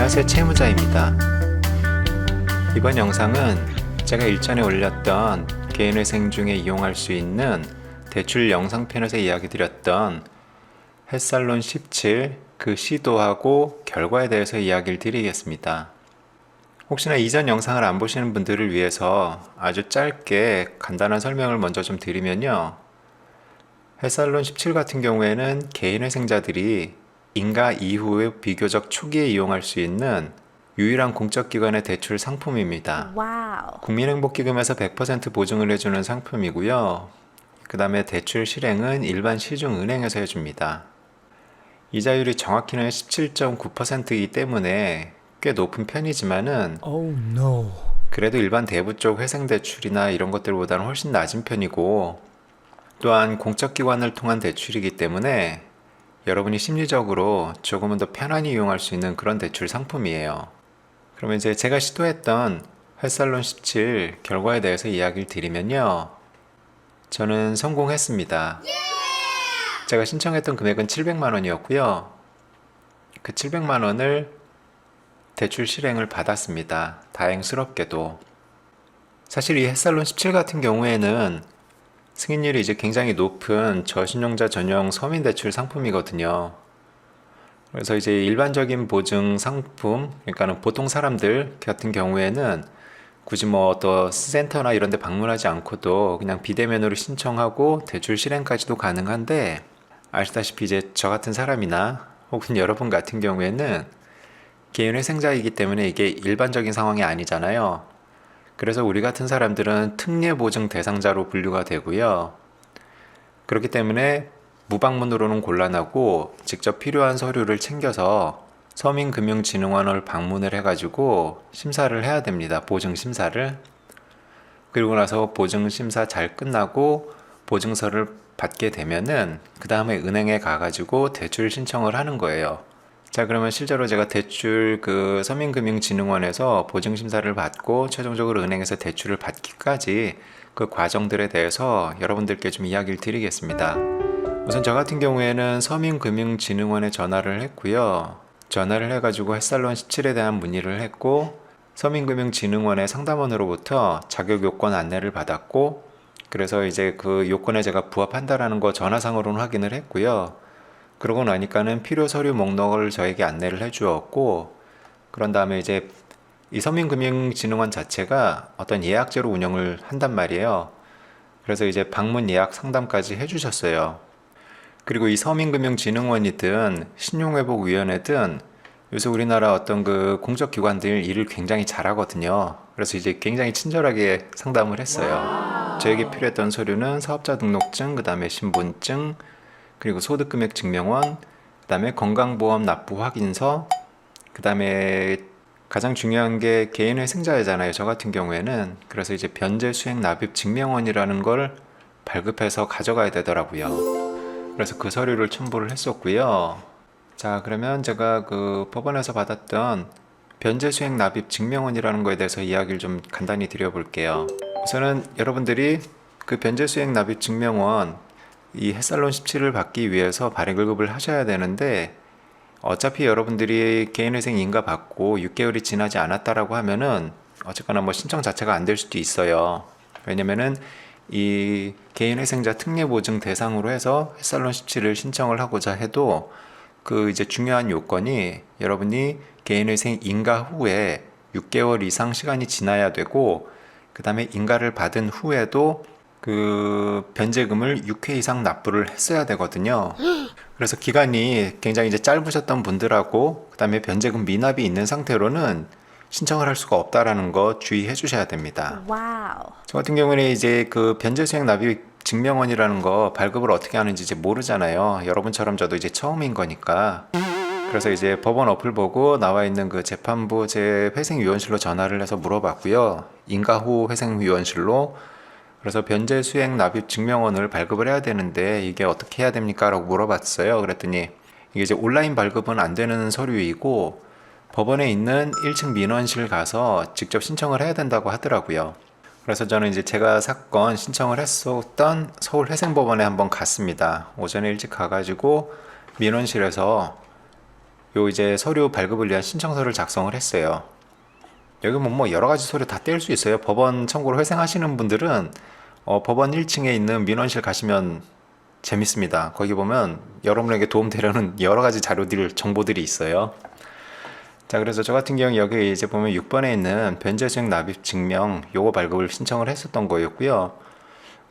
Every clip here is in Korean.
안녕하세요, 채무자입니다. 이번 영상은 제가 일전에 올렸던 개인회생 중에 이용할 수 있는 대출 영상편에서 이야기 드렸던 햇살론 17 그 시도하고 결과에 대해서 이야기를 드리겠습니다. 혹시나 이전 영상을 안 보시는 분들을 위해서 아주 짧게 간단한 설명을 먼저 좀 드리면요, 햇살론 17 같은 경우에는 개인회생자들이 인가 이후에 비교적 초기에 이용할 수 있는 유일한 공적기관의 대출 상품입니다. 와우. 국민행복기금에서 100% 보증을 해주는 상품이고요. 그 다음에 대출 실행은 일반 시중은행에서 해줍니다. 이자율이 정확히는 17.9%이기 때문에 꽤 높은 편이지만은 Oh no. 그래도 일반 대부 쪽 회생대출이나 이런 것들보다는 훨씬 낮은 편이고, 또한 공적기관을 통한 대출이기 때문에 여러분이 심리적으로 조금은 더 편안히 이용할 수 있는 그런 대출 상품이에요. 그러면 이제 제가 시도했던 햇살론 17 결과에 대해서 이야기를 드리면요, 저는 성공했습니다. 제가 신청했던 금액은 700만 원이었고요. 그 700만 원을 대출 실행을 받았습니다. 다행스럽게도. 사실 이 햇살론 17 같은 경우에는 승인율이 이제 굉장히 높은 저신용자 전용 서민대출 상품이거든요. 그래서 이제 일반적인 보증 상품, 그러니까 보통 사람들 같은 경우에는 굳이 뭐 어떤 센터나 이런 데 방문하지 않고도 그냥 비대면으로 신청하고 대출 실행까지도 가능한데, 아시다시피 이제 저 같은 사람이나 혹은 여러분 같은 경우에는 개인회생자이기 때문에 이게 일반적인 상황이 아니잖아요. 그래서 우리 같은 사람들은 특례보증 대상자로 분류가 되고요. 그렇기 때문에 무방문으로는 곤란하고 직접 필요한 서류를 챙겨서 서민금융진흥원을 방문을 해가지고 심사를 해야 됩니다. 보증심사를. 그리고 나서 보증심사 잘 끝나고 보증서를 받게 되면은 그 다음에 은행에 가가지고 대출 신청을 하는 거예요. 자, 그러면 실제로 제가 대출 그 서민금융진흥원에서 보증심사를 받고 최종적으로 은행에서 대출을 받기까지 그 과정들에 대해서 여러분들께 좀 이야기를 드리겠습니다. 우선 저 같은 경우에는 서민금융진흥원에 전화를 했고요. 전화를 해가지고 햇살론 17에 대한 문의를 했고, 서민금융진흥원의 상담원으로부터 자격요건 안내를 받았고, 그래서 이제 그 요건에 제가 부합한다라는 거 전화상으로는 확인을 했고요. 그러고 나니까는 필요 서류 목록을 저에게 안내를 해주었고, 그런 다음에 이제 이 서민금융진흥원 자체가 어떤 예약제로 운영을 한단 말이에요. 그래서 이제 방문 예약 상담까지 해주셨어요. 그리고 이 서민금융진흥원이든 신용회복위원회든 요새 우리나라 어떤 그 공적기관들 일을 굉장히 잘하거든요. 그래서 이제 굉장히 친절하게 상담을 했어요. 저에게 필요했던 서류는 사업자 등록증, 그 다음에 신분증, 그리고 소득금액 증명원, 그 다음에 건강보험 납부 확인서, 그 다음에 가장 중요한 게 개인회생자잖아요, 저 같은 경우에는. 그래서 이제 변제 수행 납입 증명원이라는 걸 발급해서 가져가야 되더라고요. 그래서 그 서류를 첨부를 했었고요. 자, 그러면 제가 그 법원에서 받았던 변제 수행 납입 증명원이라는 거에 대해서 이야기를 좀 간단히 드려볼게요. 우선은 여러분들이 그 변제 수행 납입 증명원, 이 햇살론 17을 받기 위해서 발행급을 하셔야 되는데, 어차피 여러분들이 개인회생 인가 받고 6개월이 지나지 않았다라고 하면은 어쨌거나 뭐 신청 자체가 안 될 수도 있어요. 왜냐면은 이 개인회생자 특례보증 대상으로 해서 햇살론 17을 신청을 하고자 해도 그 이제 중요한 요건이 여러분이 개인회생 인가 후에 6개월 이상 시간이 지나야 되고, 그 다음에 인가를 받은 후에도 그 변제금을 6회 이상 납부를 했어야 되거든요. 그래서 기간이 굉장히 이제 짧으셨던 분들하고 그 다음에 변제금 미납이 있는 상태로는 신청을 할 수가 없다라는 거 주의해 주셔야 됩니다. 와우. 저 같은 경우는 이제 그 변제 수행 납입 증명원이라는 거 발급을 어떻게 하는지 이제 모르잖아요. 여러분처럼 저도 이제 처음인 거니까. 그래서 이제 법원 어플 보고 나와 있는 그 재판부 제 회생위원실로 전화를 해서 물어봤고요. 인가 후 회생위원실로. 그래서 변제 수행 납입 증명원을 발급을 해야 되는데 이게 어떻게 해야 됩니까? 라고 물어봤어요. 그랬더니 이게 이제 온라인 발급은 안 되는 서류이고 법원에 있는 1층 민원실 가서 직접 신청을 해야 된다고 하더라고요. 그래서 저는 이제 제가 사건 신청을 했었던 서울회생법원에 한번 갔습니다. 오전에 일찍 가가지고 민원실에서 요 이제 서류 발급을 위한 신청서를 작성을 했어요. 여기 뭐 여러 가지 서류 다 떼일 수 있어요. 법원 청구를 회생하시는 분들은 법원 1층에 있는 민원실 가시면 재밌습니다. 거기 보면 여러분에게 도움되려는 여러 가지 자료들, 정보들이 있어요. 자, 그래서 저 같은 경우 여기 이제 보면 6번에 있는 변제수익 납입 증명 요거 발급을 신청을 했었던 거였고요.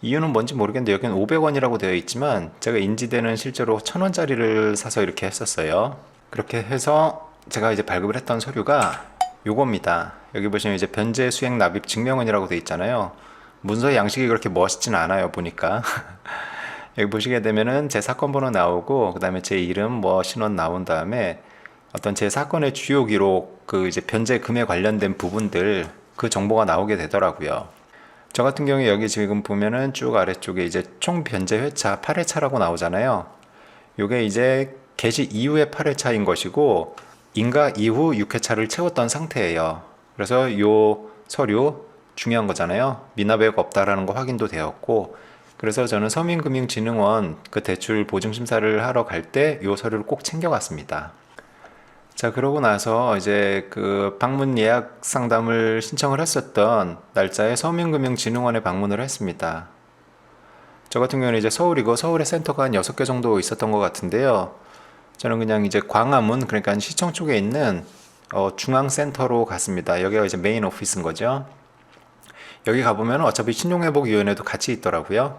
이유는 뭔지 모르겠는데 여기는 500원이라고 되어 있지만 제가 인지대는 실제로 1000원짜리를 사서 이렇게 했었어요. 그렇게 해서 제가 이제 발급을 했던 서류가 요겁니다. 여기 보시면 이제 변제 수익 납입 증명원이라고 되어 있잖아요. 문서의 양식이 그렇게 멋있진 않아요, 보니까. 여기 보시게 되면은 제 사건 번호 나오고, 그 다음에 제 이름, 뭐 신원 나온 다음에 어떤 제 사건의 주요 기록, 그 이제 변제금에 관련된 부분들, 그 정보가 나오게 되더라고요. 저 같은 경우에 여기 지금 보면은 쭉 아래쪽에 이제 총 변제 회차 8회차라고 나오잖아요. 요게 이제 개시 이후의 8회차인 것이고, 인가 이후 6회차를 채웠던 상태예요. 그래서 요 서류 중요한 거잖아요. 미납액 없다라는 거 확인도 되었고, 그래서 저는 서민금융진흥원 그 대출 보증심사를 하러 갈 때 요 서류를 꼭 챙겨갔습니다. 자, 그러고 나서 이제 그 방문 예약 상담을 신청을 했었던 날짜에 서민금융진흥원에 방문을 했습니다. 저 같은 경우는 이제 서울이고 서울에 센터가 한 6개 정도 있었던 것 같은데요. 저는 그냥 이제 광화문, 그러니까 시청 쪽에 있는 중앙센터로 갔습니다. 여기가 이제 메인 오피스인 거죠. 여기 가보면 어차피 신용회복위원회도 같이 있더라고요.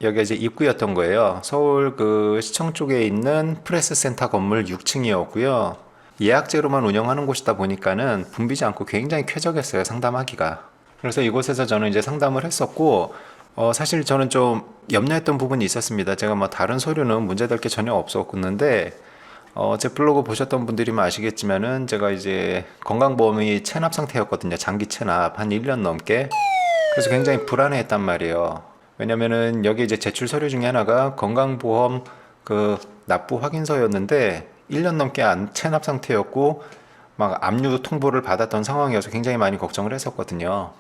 여기가 이제 입구였던 거예요. 서울 그 시청 쪽에 있는 프레스센터 건물 6층이었고요. 예약제로만 운영하는 곳이다 보니까는 붐비지 않고 굉장히 쾌적했어요, 상담하기가. 그래서 이곳에서 저는 이제 상담을 했었고, 사실 저는 좀 염려했던 부분이 있었습니다. 제가 뭐 다른 서류는 문제될 게 전혀 없었는데, 제 블로그 보셨던 분들이면 아시겠지만은 제가 이제 건강보험이 체납 상태였거든요. 장기 체납 한 1년 넘게. 그래서 굉장히 불안해했단 말이에요. 왜냐면은 여기 이제 제출 서류 중에 하나가 건강보험 그 납부 확인서였는데 1년 넘게 안 체납 상태였고 막 압류 통보를 받았던 상황이어서 굉장히 많이 걱정을 했었거든요.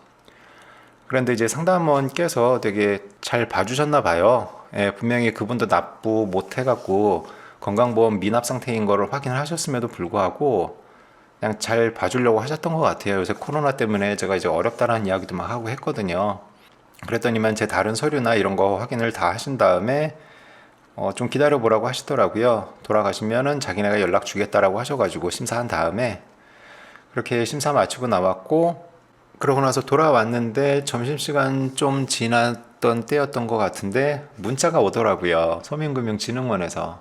그런데 이제 상담원께서 되게 잘 봐주셨나 봐요. 예, 분명히 그분도 납부 못 해갖고 건강보험 미납 상태인 거를 확인하셨음에도 불구하고 그냥 잘 봐주려고 하셨던 것 같아요. 요새 코로나 때문에 제가 이제 어렵다라는 이야기도 막 하고 했거든요. 그랬더니만 제 다른 서류나 이런 거 확인을 다 하신 다음에 좀 기다려 보라고 하시더라고요. 돌아가시면은 자기네가 연락 주겠다라고 하셔가지고 심사한 다음에 그렇게 심사 마치고 나왔고, 그러고 나서 돌아왔는데 점심시간 좀 지났던 때였던 것 같은데 문자가 오더라고요. 서민금융진흥원에서.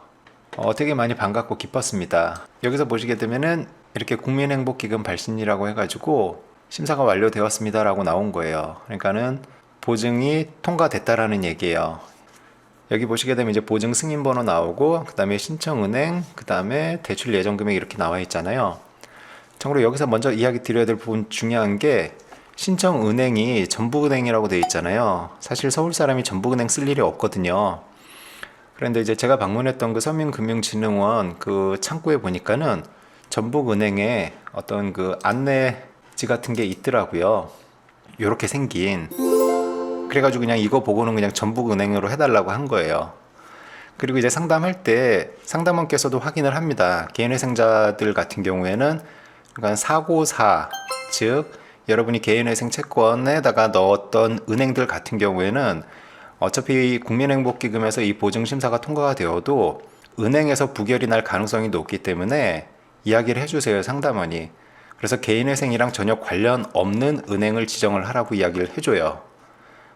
되게 많이 반갑고 기뻤습니다. 여기서 보시게 되면은 이렇게 국민행복기금 발신이라고 해가지고 심사가 완료되었습니다 라고 나온 거예요. 그러니까는 보증이 통과됐다라는 얘기예요. 여기 보시게 되면 이제 보증 승인 번호 나오고, 그 다음에 신청은행, 그 다음에 대출 예정 금액 이렇게 나와 있잖아요. 참고로 여기서 먼저 이야기 드려야 될 부분 중요한 게, 신청은행이 전북은행이라고 되어 있잖아요. 사실 서울 사람이 전북은행 쓸 일이 없거든요. 그런데 이제 제가 방문했던 그 서민금융진흥원 그 창구에 보니까는 전북은행에 어떤 그 안내지 같은 게 있더라고요. 요렇게 생긴. 그래가지고 그냥 이거 보고는 그냥 전북은행으로 해달라고 한 거예요. 그리고 이제 상담할 때 상담원께서도 확인을 합니다. 개인회생자들 같은 경우에는 그러니까 사고사, 즉 여러분이 개인회생 채권에다가 넣었던 은행들 같은 경우에는 어차피 국민행복기금에서 이 보증심사가 통과가 되어도 은행에서 부결이 날 가능성이 높기 때문에 이야기를 해주세요, 상담원이. 그래서 개인회생이랑 전혀 관련 없는 은행을 지정을 하라고 이야기를 해줘요.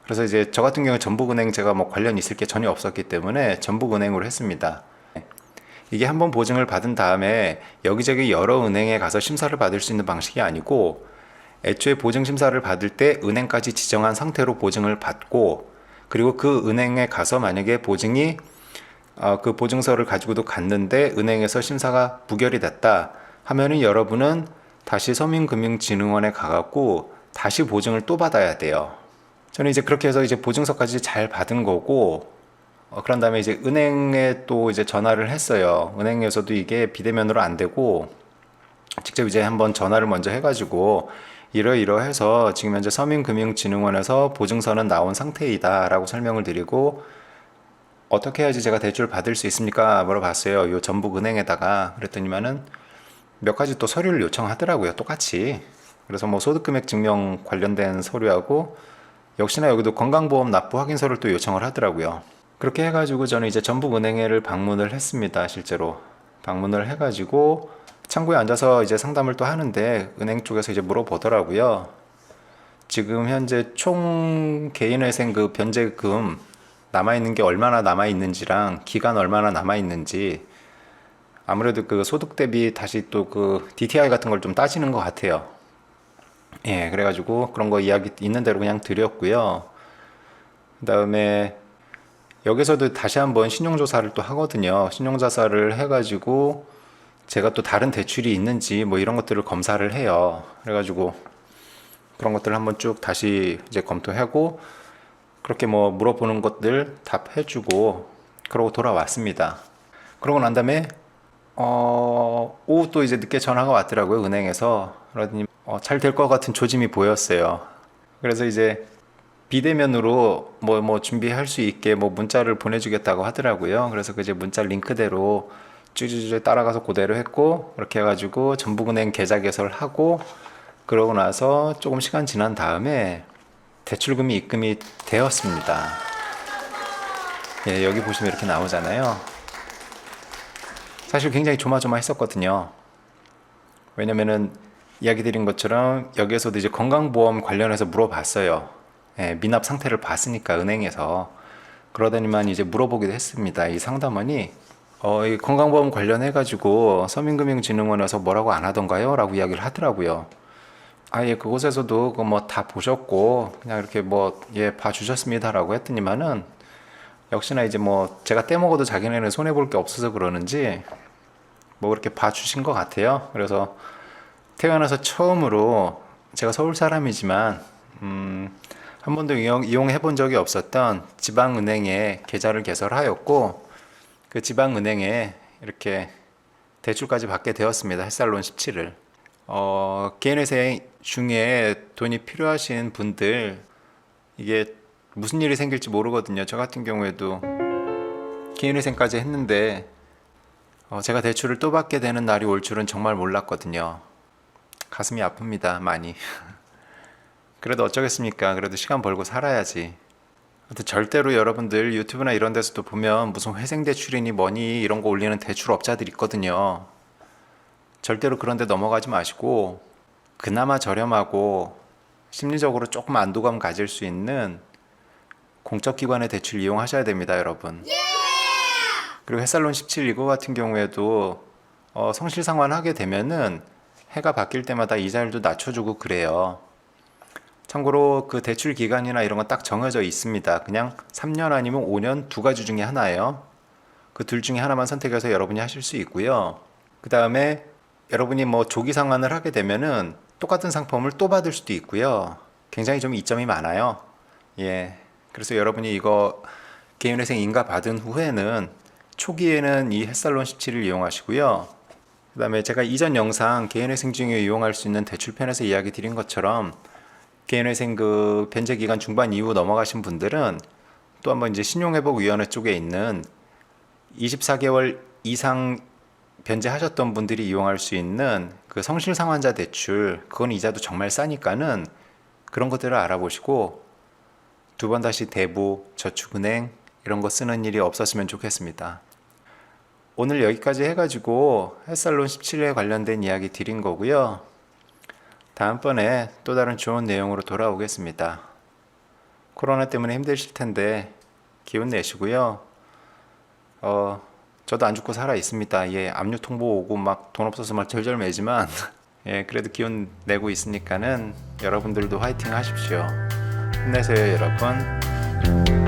그래서 이제 저 같은 경우에 전북은행 제가 뭐 관련 있을 게 전혀 없었기 때문에 전북은행으로 했습니다. 이게 한번 보증을 받은 다음에 여기저기 여러 은행에 가서 심사를 받을 수 있는 방식이 아니고, 애초에 보증 심사를 받을 때 은행까지 지정한 상태로 보증을 받고, 그리고 그 은행에 가서 만약에 보증이 그 보증서를 가지고도 갔는데 은행에서 심사가 부결이 됐다 하면은 여러분은 다시 서민금융진흥원에 가갖고 다시 보증을 또 받아야 돼요. 저는 이제 그렇게 해서 이제 보증서까지 잘 받은 거고, 그런 다음에 이제 은행에 또 이제 전화를 했어요. 은행에서도 이게 비대면으로 안 되고 직접 이제 한번 전화를 먼저 해가지고 이러이러해서 지금 현재 서민금융진흥원에서 보증서는 나온 상태이다 라고 설명을 드리고, 어떻게 해야지 제가 대출 받을 수 있습니까? 물어봤어요. 요 전북은행에다가. 그랬더니만은 몇 가지 또 서류를 요청하더라고요. 똑같이. 그래서 뭐 소득금액 증명 관련된 서류하고 역시나 여기도 건강보험 납부 확인서를 또 요청을 하더라고요. 그렇게 해가지고 저는 이제 전북은행을 방문을 했습니다. 실제로 방문을 해가지고 창구에 앉아서 이제 상담을 또 하는데 은행 쪽에서 이제 물어보더라고요. 지금 현재 총 개인회생 그 변제금 남아있는 게 얼마나 남아있는지랑 기간 얼마나 남아있는지 아무래도 그 소득 대비 다시 또 그 DTI 같은 걸 좀 따지는 것 같아요. 예, 그래가지고 그런 거 이야기 있는 대로 그냥 드렸고요. 그 다음에 여기서도 다시 한번 신용조사를 또 하거든요. 신용조사를 해가지고 제가 또 다른 대출이 있는지 뭐 이런 것들을 검사를 해요. 그래가지고 그런 것들을 한번 쭉 다시 이제 검토하고 그렇게 뭐 물어보는 것들 답해주고 그러고 돌아왔습니다. 그러고 난 다음에 오후 또 이제 늦게 전화가 왔더라고요. 은행에서. 그러더니 잘 될 것 같은 조짐이 보였어요. 그래서 이제 비대면으로 뭐 준비할 수 있게 뭐 문자를 보내주겠다고 하더라고요. 그래서 그 이제 문자 링크대로 쭈쭈쭈 따라가서 그대로 했고 그렇게 해가지고 전북은행 계좌 개설을 하고 그러고 나서 조금 시간 지난 다음에 대출금이 입금이 되었습니다. 예, 여기 보시면 이렇게 나오잖아요. 사실 굉장히 조마조마했었거든요. 왜냐면은 이야기 드린 것처럼 여기에서도 이제 건강보험 관련해서 물어봤어요. 예, 미납 상태를 봤으니까 은행에서. 그러더니만 이제 물어보기도 했습니다. 이 상담원이 이 건강보험 관련해가지고 서민금융진흥원에서 뭐라고 안 하던가요? 라고 이야기를 하더라고요. 아예 그곳에서도 그 뭐 다 보셨고 그냥 이렇게 뭐 예 봐주셨습니다라고 했더니만은 역시나 이제 뭐 제가 떼먹어도 자기네는 손해볼 게 없어서 그러는지 뭐 그렇게 봐주신 것 같아요. 그래서 태어나서 처음으로 제가 서울 사람이지만 한 번도 이용해 본 적이 없었던 지방은행에 계좌를 개설하였고 그 지방은행에 이렇게 대출까지 받게 되었습니다. 햇살론 17을. 개인회생 중에 돈이 필요하신 분들 이게 무슨 일이 생길지 모르거든요. 저 같은 경우에도 개인회생까지 했는데 제가 대출을 또 받게 되는 날이 올 줄은 정말 몰랐거든요. 가슴이 아픕니다. 많이. 그래도 어쩌겠습니까. 그래도 시간 벌고 살아야지. 절대로 여러분들 유튜브나 이런 데서도 보면 무슨 회생대출이니 뭐니 이런 거 올리는 대출업자들 있거든요. 절대로 그런 데 넘어가지 마시고 그나마 저렴하고 심리적으로 조금 안도감 가질 수 있는 공적기관의 대출 이용하셔야 됩니다, 여러분. 그리고 햇살론 17 이거 같은 경우에도 성실상환하게 되면은 해가 바뀔 때마다 이자율도 낮춰주고 그래요. 참고로 그 대출 기간이나 이런 건 딱 정해져 있습니다. 그냥 3년 아니면 5년 두 가지 중에 하나예요. 그 둘 중에 하나만 선택해서 여러분이 하실 수 있고요. 그 다음에 여러분이 뭐 조기 상환을 하게 되면은 똑같은 상품을 또 받을 수도 있고요. 굉장히 좀 이점이 많아요. 예. 그래서 여러분이 이거 개인회생 인가 받은 후에는 초기에는 이 햇살론 17을 이용하시고요. 그 다음에 제가 이전 영상 개인회생 중에 이용할 수 있는 대출편에서 이야기 드린 것처럼 개인회생 그 변제기간 중반 이후 넘어가신 분들은 또 한번 이제 신용회복위원회 쪽에 있는 24개월 이상 변제하셨던 분들이 이용할 수 있는 그 성실상환자 대출, 그건 이자도 정말 싸니까는 그런 것들을 알아보시고 두 번 다시 대부, 저축은행 이런 거 쓰는 일이 없었으면 좋겠습니다. 오늘 여기까지 해가지고 햇살론 17에 관련된 이야기 드린 거고요. 다음번에 또 다른 좋은 내용으로 돌아오겠습니다. 코로나 때문에 힘드실 텐데 기운 내시고요. 저도 안 죽고 살아 있습니다. 예, 압류 통보 오고 막 돈 없어서 막 절절매지만 예, 그래도 기운 내고 있으니까는 여러분들도 화이팅 하십시오. 힘내세요, 여러분.